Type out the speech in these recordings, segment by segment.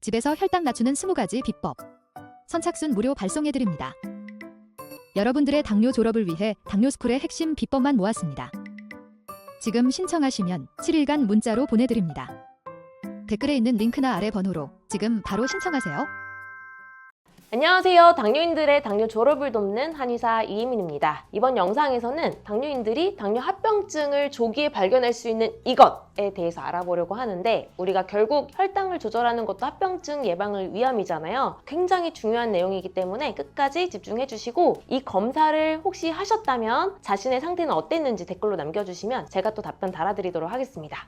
집에서 혈당 낮추는 20가지 비법. 선착순 무료 발송해드립니다. 여러분들의 당뇨 졸업을 위해 당뇨스쿨의 핵심 비법만 모았습니다. 지금 신청하시면 7일간 문자로 보내드립니다. 댓글에 있는 링크나 아래 번호로 지금 바로 신청하세요. 안녕하세요. 당뇨인들의 당뇨 졸업을 돕는 한의사 이희민입니다. 이번 영상에서는 당뇨인들이 당뇨 합병증을 조기에 발견할 수 있는 이것에 대해서 알아보려고 하는데, 우리가 결국 혈당을 조절하는 것도 합병증 예방을 위함이잖아요. 굉장히 중요한 내용이기 때문에 끝까지 집중해 주시고, 이 검사를 혹시 하셨다면 자신의 상태는 어땠는지 댓글로 남겨주시면 제가 또 답변 달아드리도록 하겠습니다.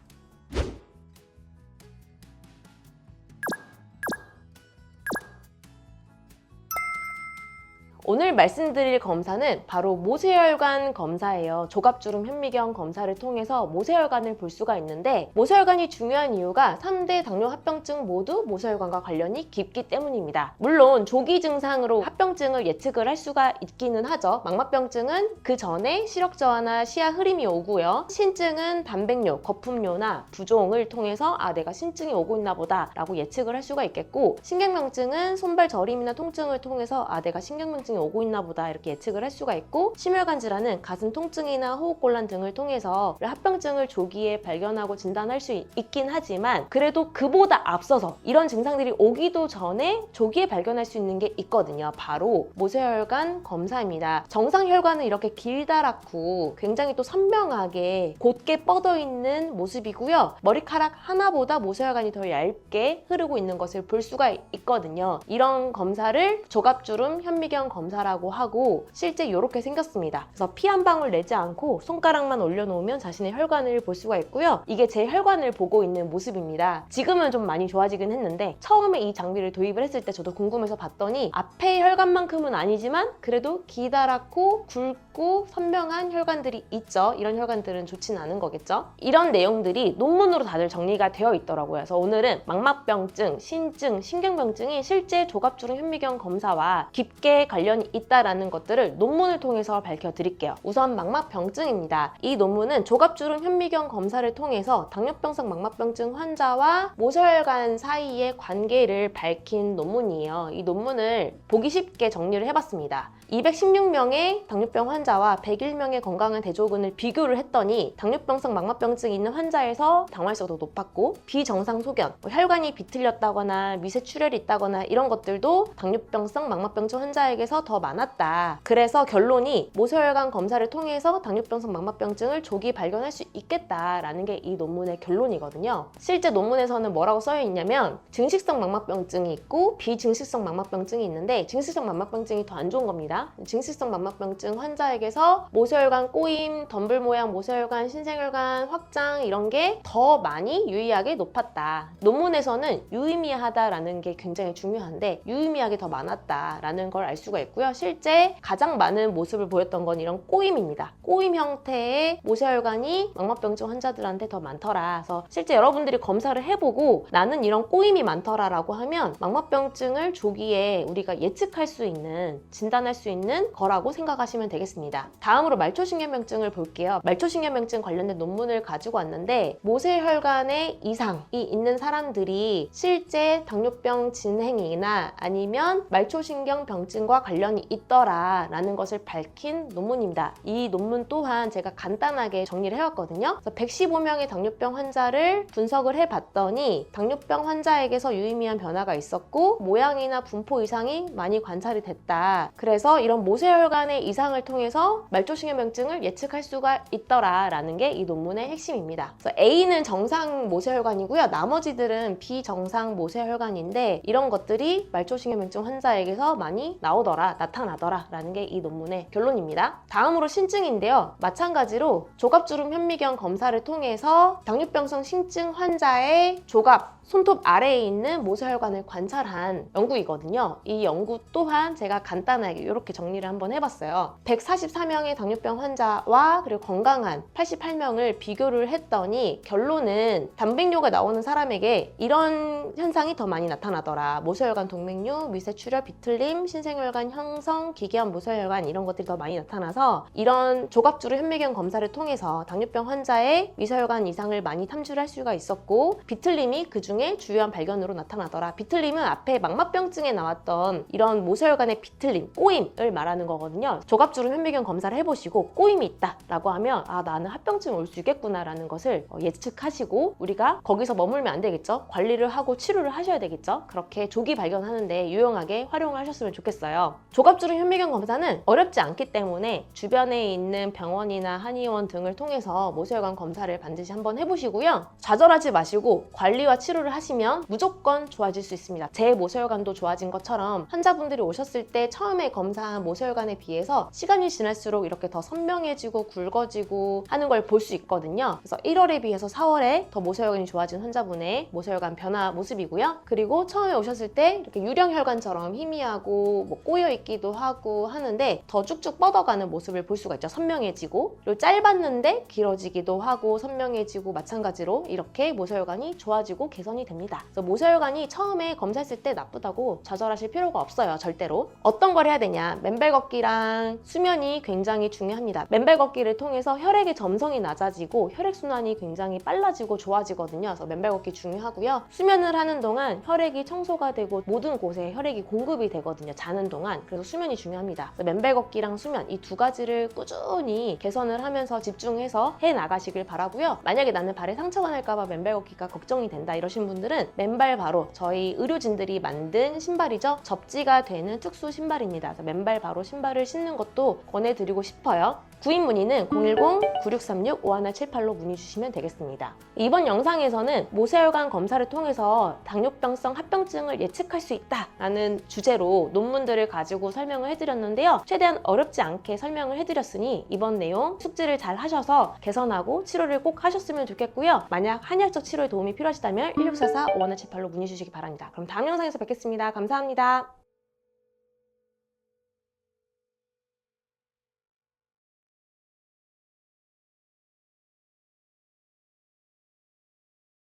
오늘 말씀드릴 검사는 바로 모세혈관 검사예요. 조갑주름 현미경 검사를 통해서 모세혈관을 볼 수가 있는데, 모세혈관이 중요한 이유가 3대 당뇨 합병증 모두 모세혈관과 관련이 깊기 때문입니다. 물론 조기 증상으로 합병증을 예측을 할 수가 있기는 하죠. 망막병증은 그 전에 시력 저하나 시야 흐림이 오고요. 신증은 단백뇨, 거품뇨나 부종을 통해서 내가 신증이 오고 있나 보다 라고 예측을 할 수가 있겠고, 신경망증은 손발 저림이나 통증을 통해서 내가 신경망증이 오고 있나 보다 이렇게 예측을 할 수가 있고, 심혈관 질환은 가슴 통증이나 호흡곤란 등을 통해서 합병증을 조기에 발견하고 진단할 수 있긴 하지만, 그래도 그보다 앞서서 이런 증상들이 오기도 전에 조기에 발견할 수 있는 게 있거든요. 바로 모세혈관 검사입니다. 정상 혈관은 이렇게 길다랗고 굉장히 또 선명하게 곧게 뻗어 있는 모습이고요. 머리카락 하나보다 모세혈관이 더 얇게 흐르고 있는 것을 볼 수가 있거든요. 이런 검사를 조갑주름 현미경 검사라고 하고, 실제 이렇게 생겼습니다. 그래서 피 한 방울 내지 않고 손가락만 올려놓으면 자신의 혈관을 볼 수가 있고요. 이게 제 혈관을 보고 있는 모습입니다. 지금은 좀 많이 좋아지긴 했는데, 처음에 이 장비를 도입을 했을 때 저도 궁금해서 봤더니 앞에 혈관만큼은 아니지만 그래도 기다랗고 굵고 선명한 혈관들이 있죠. 이런 혈관들은 좋지는 않은 거겠죠. 이런 내용들이 논문으로 다들 정리가 되어 있더라고요. 그래서 오늘은 망막병증, 신증, 신경병증이 실제 조갑주름 현미경 검사와 깊게 관련이 있다라는 것들을 논문을 통해서 밝혀드릴게요. 우선 망막병증입니다. 이 논문은 조갑주름 현미경 검사를 통해서 당뇨병성 망막병증 환자와 모세혈관 사이의 관계를 밝힌 논문이에요. 이 논문을 보기 쉽게 정리를 해봤습니다. 216명의 당뇨병 환자와 101명의 건강한 대조군을 비교를 했더니, 당뇨병성 망막병증이 있는 환자에서 당활성도 높았고, 비정상 소견, 혈관이 비틀렸다거나 미세출혈이 있다거나 이런 것들도 당뇨병성 망막병증 환자에게서 더 많았다. 그래서 결론이 모세혈관 검사를 통해서 당뇨병성 망막병증을 조기 발견할 수 있겠다라는 게 이 논문의 결론이거든요. 실제 논문에서는 뭐라고 써여 있냐면, 증식성 망막병증이 있고 비증식성 망막병증이 있는데, 증식성 망막병증이 더 안 좋은 겁니다. 증식성 망막병증 환자에게서 모세혈관 꼬임, 덤불 모양 모세혈관, 신생혈관 확장 이런 게 더 많이 유의하게 높았다. 논문에서는 유의미하다라는 게 굉장히 중요한데, 유의미하게 더 많았다라는 걸 알 수가 있고요. 실제 가장 많은 모습을 보였던 건 이런 꼬임입니다. 꼬임 형태의 모세혈관이 망막병증 환자들한테 더 많더라. 그래서 실제 여러분들이 검사를 해보고 나는 이런 꼬임이 많더라라고 하면 망막병증을 조기에 우리가 예측할 수 있는, 진단할 수 있는 거라고 생각하시면 되겠습니다. 다음으로 말초신경병증을 볼게요. 말초신경병증 관련된 논문을 가지고 왔는데, 모세혈관에 이상이 있는 사람들이 실제 당뇨병 진행이나 아니면 말초신경병증과 관련이 있더라라는 것을 밝힌 논문입니다. 이 논문 또한 제가 간단하게 정리를 해왔거든요. 그래서 115명의 당뇨병 환자를 분석을 해봤더니 당뇨병 환자에게서 유의미한 변화가 있었고, 모양이나 분포 이상이 많이 관찰이 됐다. 그래서 이런 모세혈관의 이상을 통해서 말초신경병증을 예측할 수가 있더라라는 게 이 논문의 핵심입니다. 그래서 A는 정상 모세혈관이고요. 나머지들은 비정상 모세혈관인데, 이런 것들이 말초신경병증 환자에게서 많이 나타나더라라는 게 이 논문의 결론입니다. 다음으로 신증인데요. 마찬가지로 조갑주름 현미경 검사를 통해서 당뇨병성 신증 환자의 조갑, 손톱 아래에 있는 모세혈관을 관찰한 연구이거든요. 이 연구 또한 제가 간단하게 이렇게 정리를 한번 해봤어요. 144명의 당뇨병 환자와 그리고 건강한 88명을 비교를 했더니, 결론은 단백뇨가 나오는 사람에게 이런 현상이 더 많이 나타나더라. 모세혈관 동맥류, 미세출혈, 비틀림, 신생혈관 형성, 기계한 모세혈관 이런 것들이 더 많이 나타나서, 이런 조갑주름 현미경 검사를 통해서 당뇨병 환자의 미세혈관 이상을 많이 탐지할 수가 있었고, 비틀림이 그중 중에 주요한 발견으로 나타나더라. 비틀림은 앞에 망막병증에 나왔던 이런 모세혈관의 비틀림, 꼬임을 말하는 거거든요. 조갑주름 현미경 검사를 해보시고 꼬임이 있다라고 하면 아, 나는 합병증 올 수 있겠구나라는 것을 예측하시고 우리가 거기서 머물면 안 되겠죠. 관리를 하고 치료를 하셔야 되겠죠. 그렇게 조기 발견하는데 유용하게 활용하셨으면 좋겠어요. 조갑주름 현미경 검사는 어렵지 않기 때문에 주변에 있는 병원이나 한의원 등을 통해서 모세혈관 검사를 반드시 한번 해보시고요. 좌절하지 마시고 관리와 치료를 하시면 무조건 좋아질 수 있습니다. 제 모세혈관도 좋아진 것처럼 환자분들이 오셨을 때 처음에 검사한 모세혈관에 비해서 시간이 지날수록 이렇게 더 선명해지고 굵어지고 하는 걸 볼 수 있거든요. 그래서 1월에 비해서 4월에 더 모세혈관이 좋아진 환자분의 모세혈관 변화 모습이고요. 그리고 처음에 오셨을 때 이렇게 유령혈관처럼 희미하고 뭐 꼬여 있기도 하고 하는데 더 쭉쭉 뻗어가는 모습을 볼 수가 있죠. 선명해지고 그리고 짧았는데 길어지기도 하고 선명해지고 마찬가지로 이렇게 모세혈관이 좋아지고 개선이 됩니다. 그래서 모세혈관이 처음에 검사했을 때 나쁘다고 좌절하실 필요가 없어요. 절대로. 어떤 걸 해야 되냐? 맨발 걷기랑 수면이 굉장히 중요합니다. 맨발 걷기를 통해서 혈액의 점성이 낮아지고 혈액순환이 굉장히 빨라지고 좋아지거든요. 그래서 맨발 걷기 중요하고요. 수면을 하는 동안 혈액이 청소가 되고 모든 곳에 혈액이 공급이 되거든요. 자는 동안. 그래서 수면이 중요합니다. 맨발 걷기랑 수면 이 두 가지를 꾸준히 개선을 하면서 집중해서 해 나가시길 바라고요. 만약에 나는 발에 상처가 날까봐 맨발 걷기가 걱정이 된다 이러신 분들은 맨발 바로 저희 의료진들이 만든 신발이죠. 접지가 되는 특수 신발입니다. 그래서 맨발 바로 신발을 신는 것도 권해드리고 싶어요. 구입 문의는 010-9636-5178로 문의 주시면 되겠습니다. 이번 영상에서는 모세혈관 검사를 통해서 당뇨병성 합병증을 예측할 수 있다라는 주제로 논문들을 가지고 설명을 해드렸는데요. 최대한 어렵지 않게 설명을 해드렸으니 이번 내용 숙지를 잘 하셔서 개선하고 치료를 꼭 하셨으면 좋겠고요. 만약 한의학적 치료에 도움이 필요하시다면 1644-5178로 문의 주시기 바랍니다. 그럼 다음 영상에서 뵙겠습니다. 감사합니다.